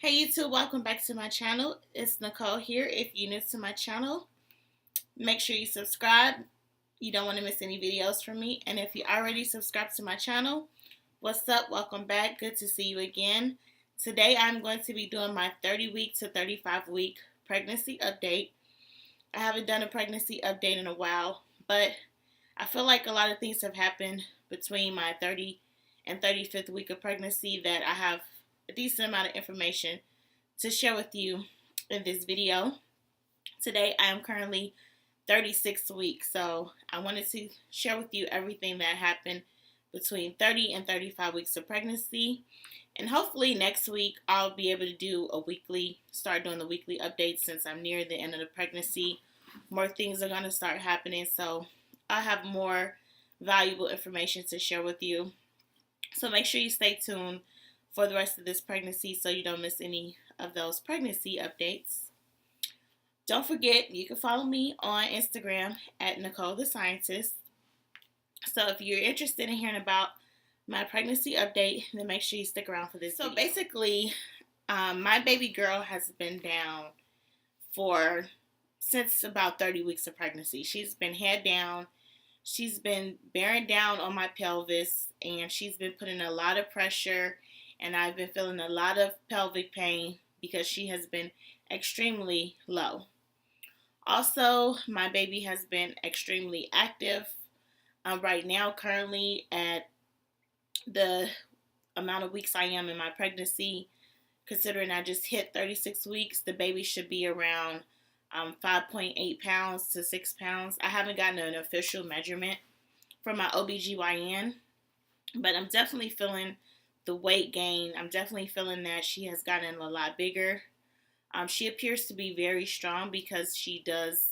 Hey YouTube, welcome back to my channel. It's Nicole here. If you're new to my channel, make sure you subscribe. You don't want to miss any videos from me. And if you already subscribed to my channel, what's up? Welcome back. Good to see you again. Today I'm going to be doing my 30-week to 35-week pregnancy update. I haven't done a pregnancy update in a while, but I feel like a lot of things have happened between my 30 and 35th week of pregnancy that I have a decent amount of information to share with you in this video. Today I am currently 36 weeks, so I wanted to share with you everything that happened between 30 and 35 weeks of pregnancy. And hopefully next week I'll be able to start doing the weekly updates since I'm near the end of the pregnancy. More things are going to start happening, so I'll have more valuable information to share with you. So make sure you stay tuned for the rest of this pregnancy so you don't miss any of those pregnancy updates. Don't forget, you can follow me on Instagram at Nicole the Scientist. So if you're interested in hearing about my pregnancy update, then make sure you stick around for this video. Basically, my baby girl has been down since about 30 weeks of pregnancy. She's been head down. She's been bearing down on my pelvis, and she's been putting a lot of pressure, and I've been feeling a lot of pelvic pain because she has been extremely low. Also, my baby has been extremely active. Right now, currently at the amount of weeks I am in my pregnancy, considering I just hit 36 weeks, the baby should be around 5.8 pounds to 6 pounds. I haven't gotten an official measurement from my OBGYN, but I'm definitely feeling the weight gain. I'm definitely feeling that she has gotten a lot bigger. She appears to be very strong because she does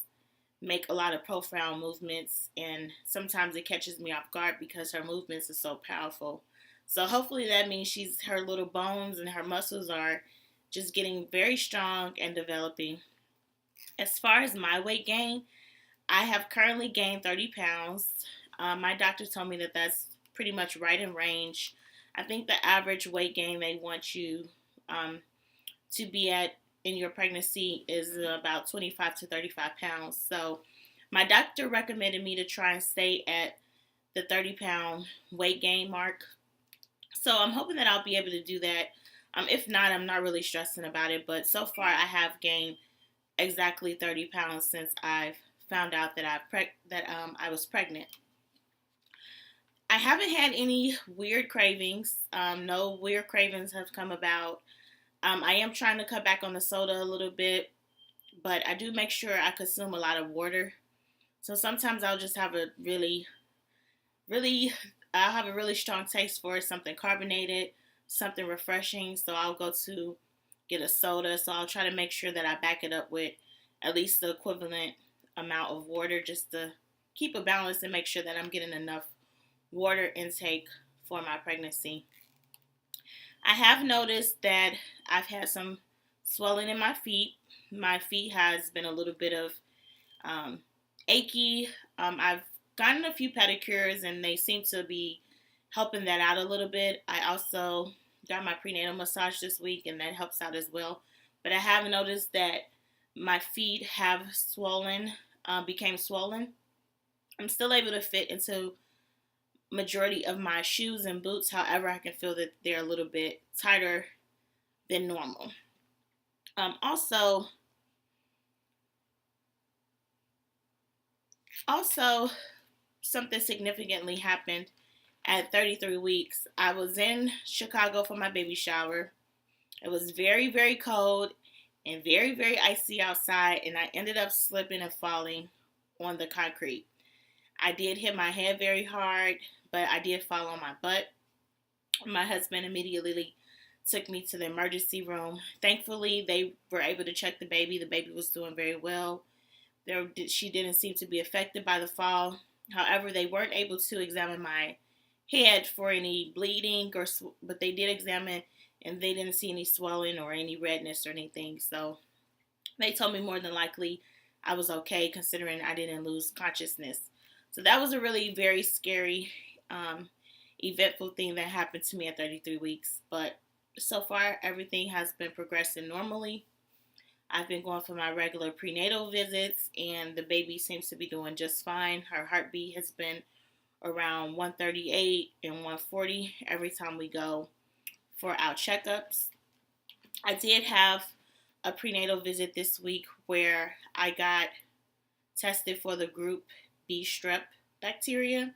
make a lot of profound movements, and sometimes it catches me off guard because her movements are so powerful. So hopefully that means her little bones and her muscles are just getting very strong and developing. As far as my weight gain, I have currently gained 30 pounds. My doctor told me that that's pretty much right in range. I think the average weight gain they want you to be at in your pregnancy is about 25 to 35 pounds. So my doctor recommended me to try and stay at the 30-pound weight gain mark. So I'm hoping that I'll be able to do that. If not, I'm not really stressing about it. But so far, I have gained exactly 30 pounds since I've found out that I was pregnant. I haven't had any weird cravings. No weird cravings have come about. I am trying to cut back on the soda a little bit, but I do make sure I consume a lot of water. So sometimes I'll just have a really strong taste for something carbonated, something refreshing. So I'll go to get a soda. So I'll try to make sure that I back it up with at least the equivalent amount of water just to keep a balance and make sure that I'm getting enough water intake for my pregnancy. I have noticed that I've had some swelling in my feet. My feet has been a little bit of achy. I've gotten a few pedicures and they seem to be helping that out a little bit. I also got my prenatal massage this week and that helps out as well. But I have noticed that my feet have became swollen. I'm still able to fit into majority of my shoes and boots. However, I can feel that they're a little bit tighter than normal. Also, something significantly happened at 33 weeks. I was in Chicago for my baby shower. It was very, very cold and very, very icy outside, and I ended up slipping and falling on the concrete. I did hit my head very hard, but I did fall on my butt. My husband immediately took me to the emergency room. Thankfully, they were able to check the baby. The baby was doing very well. She didn't seem to be affected by the fall. However, they weren't able to examine my head for any bleeding, but they did examine, and they didn't see any swelling or any redness or anything. So they told me more than likely I was okay, considering I didn't lose consciousness. So that was a really very scary, eventful thing that happened to me at 33 weeks. But So far, everything has been progressing normally. I've been going for my regular prenatal visits, and the baby seems to be doing just fine. Her heartbeat has been around 138 and 140 every time we go for our checkups. I did have a prenatal visit this week where I got tested for the group B strep bacteria.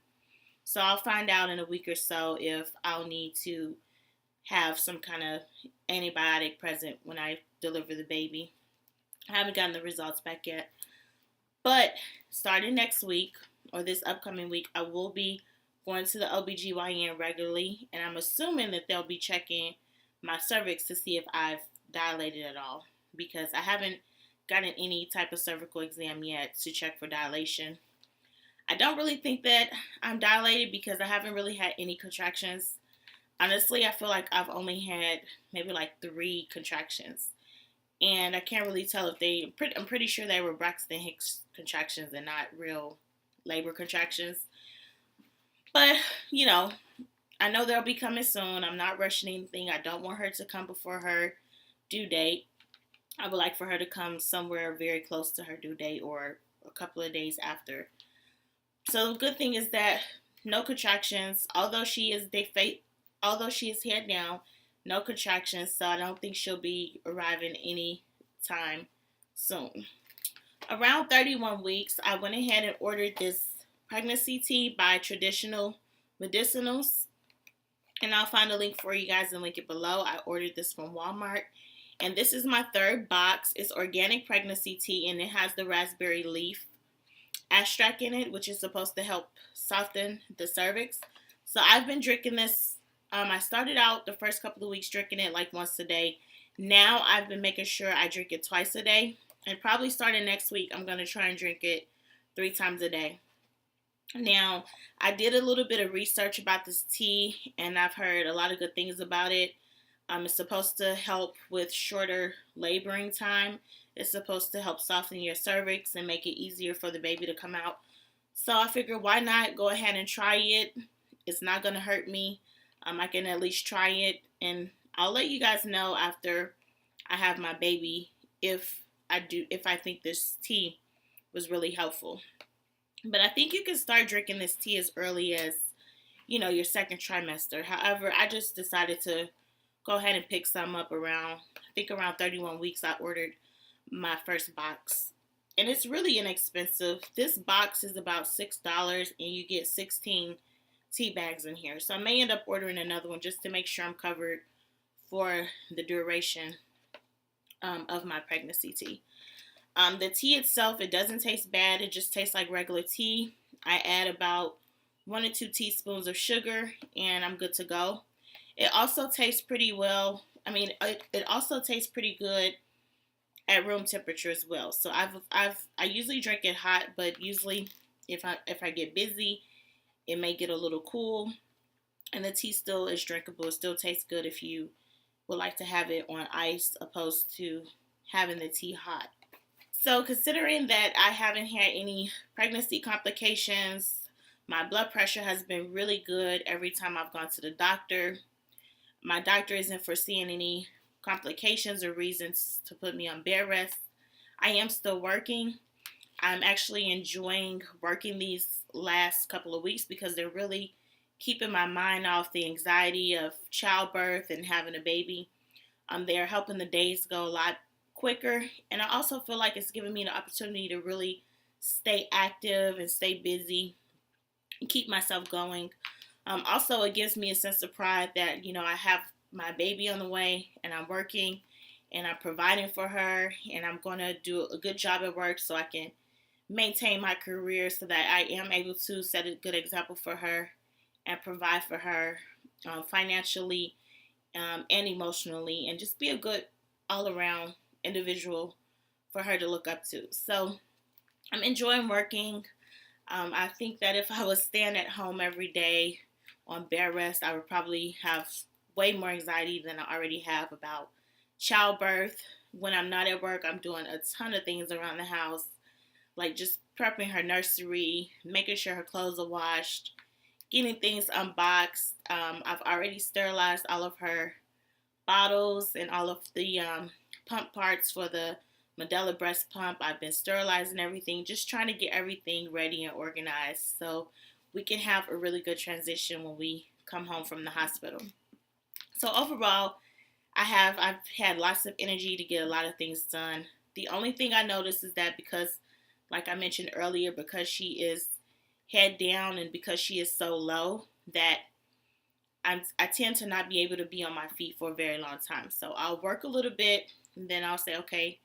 So I'll find out in a week or so if I'll need to have some kind of antibiotic present when I deliver the baby. I haven't gotten the results back yet. But starting next week or this upcoming week, I will be going to the OBGYN regularly, and I'm assuming that they'll be checking my cervix to see if I've dilated at all, because I haven't gotten any type of cervical exam yet to check for dilation. I don't really think that I'm dilated because I haven't really had any contractions. Honestly, I feel like I've only had maybe like 3 contractions. And I can't really tell if I'm pretty sure they were Braxton Hicks contractions and not real labor contractions. But, I know they'll be coming soon. I'm not rushing anything. I don't want her to come before her due date. I would like for her to come somewhere very close to her due date or a couple of days after. So the good thing is that no contractions, although she is head down, no contractions, so I don't think she'll be arriving any time soon. Around 31 weeks, I went ahead and ordered this pregnancy tea by Traditional Medicinals, and I'll find a link for you guys and link it below. I ordered this from Walmart, and this is my 3rd box. It's organic pregnancy tea, and it has the raspberry leaf extract in it, which is supposed to help soften the cervix. So I've been drinking this. I started out the first couple of weeks drinking it like once a day. Now I've been making sure I drink it twice a day. And probably starting next week, I'm going to try and drink it 3 times a day. Now, I did a little bit of research about this tea, and I've heard a lot of good things about it. It's supposed to help with shorter laboring time. It's supposed to help soften your cervix and make it easier for the baby to come out. So I figured, why not go ahead and try it? It's not going to hurt me. I can at least try it, and I'll let you guys know after I have my baby if I think this tea was really helpful. But I think you can start drinking this tea as early as, your 2nd trimester. However, I just decided to go ahead and pick some up around 31 weeks. I ordered my first box, and it's really inexpensive. This box is about $6, and you get 16 tea bags in here. So I may end up ordering another one just to make sure I'm covered for the duration of my pregnancy tea. The tea itself, it doesn't taste bad. It just tastes like regular tea. I add about 1 or 2 teaspoons of sugar, and I'm good to go. It also tastes pretty well. It also tastes pretty good at room temperature as well. So I usually drink it hot, but usually if I get busy, it may get a little cool, and the tea still is drinkable. It still tastes good if you would like to have it on ice opposed to having the tea hot. So considering that I haven't had any pregnancy complications, my blood pressure has been really good every time I've gone to the doctor. My doctor isn't foreseeing any complications or reasons to put me on bed rest. I am still working. I'm actually enjoying working these last couple of weeks because they're really keeping my mind off the anxiety of childbirth and having a baby. They're helping the days go a lot quicker, and I also feel like it's giving me the opportunity to really stay active and stay busy and keep myself going. Also, it gives me a sense of pride that, I have my baby on the way, and I'm working, and I'm providing for her, and I'm going to do a good job at work so I can maintain my career so that I am able to set a good example for her and provide for her financially and emotionally, and just be a good all-around individual for her to look up to. So I'm enjoying working. I think that if I was staying at home every day on bed rest, I would probably have way more anxiety than I already have about childbirth. When I'm not at work, I'm doing a ton of things around the house, like just prepping her nursery, making sure her clothes are washed, getting things unboxed. I've already sterilized all of her bottles and all of the pump parts for the Medela breast pump. I've been sterilizing everything, just trying to get everything ready and organized so we can have a really good transition when we come home from the hospital. So overall, I've had lots of energy to get a lot of things done. The only thing I noticed is that because, like I mentioned earlier, because she is head down and because she is so low, that I tend to not be able to be on my feet for a very long time. So I'll work a little bit and then I'll say, okay,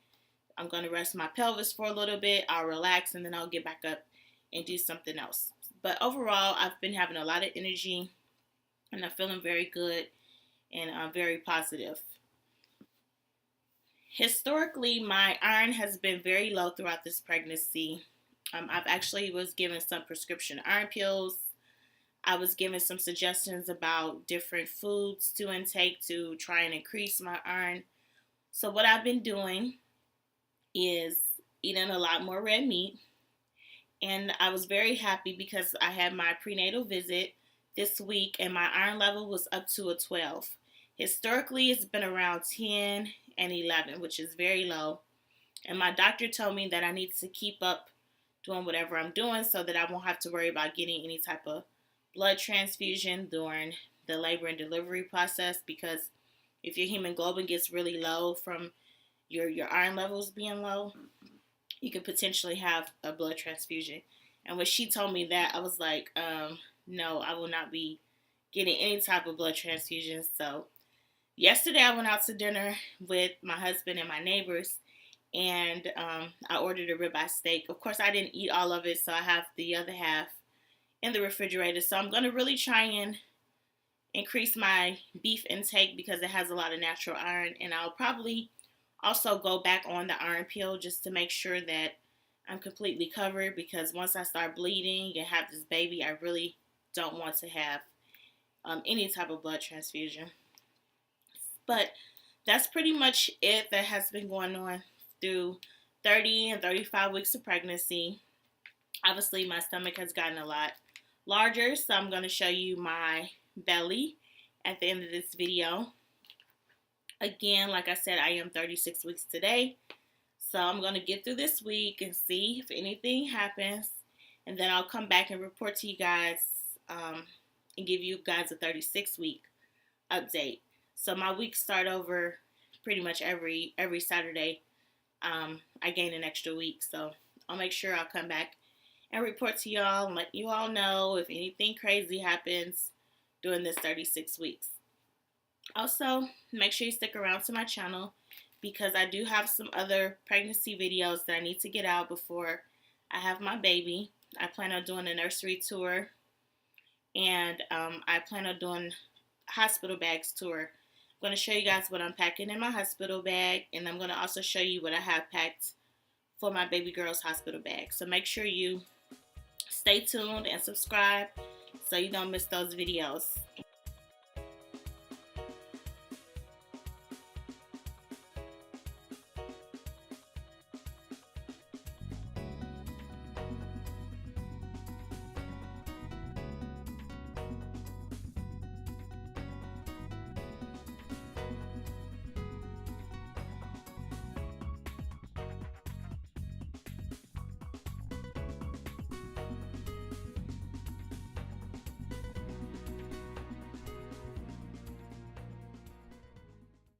I'm going to rest my pelvis for a little bit. I'll relax and then I'll get back up and do something else. But overall, I've been having a lot of energy and I'm feeling very good and very positive. Historically, my iron has been very low throughout this pregnancy. I've actually was given some prescription iron pills. I was given some suggestions about different foods to intake to try and increase my iron. So what I've been doing is eating a lot more red meat. And I was very happy because I had my prenatal visit this week and my iron level was up to a 12. Historically, it's been around 10 and 11, which is very low. And my doctor told me that I need to keep up doing whatever I'm doing so that I won't have to worry about getting any type of blood transfusion during the labor and delivery process, because if your hemoglobin gets really low from your iron levels being low, you could potentially have a blood transfusion. And when she told me that, I was like, no, I will not be getting any type of blood transfusion. So yesterday I went out to dinner with my husband and my neighbors, and I ordered a ribeye steak. Of course, I didn't eat all of it, so I have the other half in the refrigerator. So I'm going to really try and increase my beef intake because it has a lot of natural iron, and I'll probably also go back on the iron pill just to make sure that I'm completely covered, because once I start bleeding and have this baby, I really don't want to have any type of blood transfusion. But that's pretty much it that has been going on through 30 and 35 weeks of pregnancy. Obviously, my stomach has gotten a lot larger, so I'm going to show you my belly at the end of this video. Again, like I said, I am 36 weeks today, so I'm going to get through this week and see if anything happens, and then I'll come back and report to you guys and give you guys a 36-week update. So my weeks start over pretty much every Saturday. I gain an extra week, so I'll make sure I'll come back and report to y'all and let you all know if anything crazy happens during this 36 weeks. Also, make sure you stick around to my channel because I do have some other pregnancy videos that I need to get out before I have my baby. I plan on doing a nursery tour, and I plan on doing hospital bags tour. I'm going to show you guys what I'm packing in my hospital bag, and I'm going to also show you what I have packed for my baby girl's hospital bag. So make sure you stay tuned and subscribe so you don't miss those videos.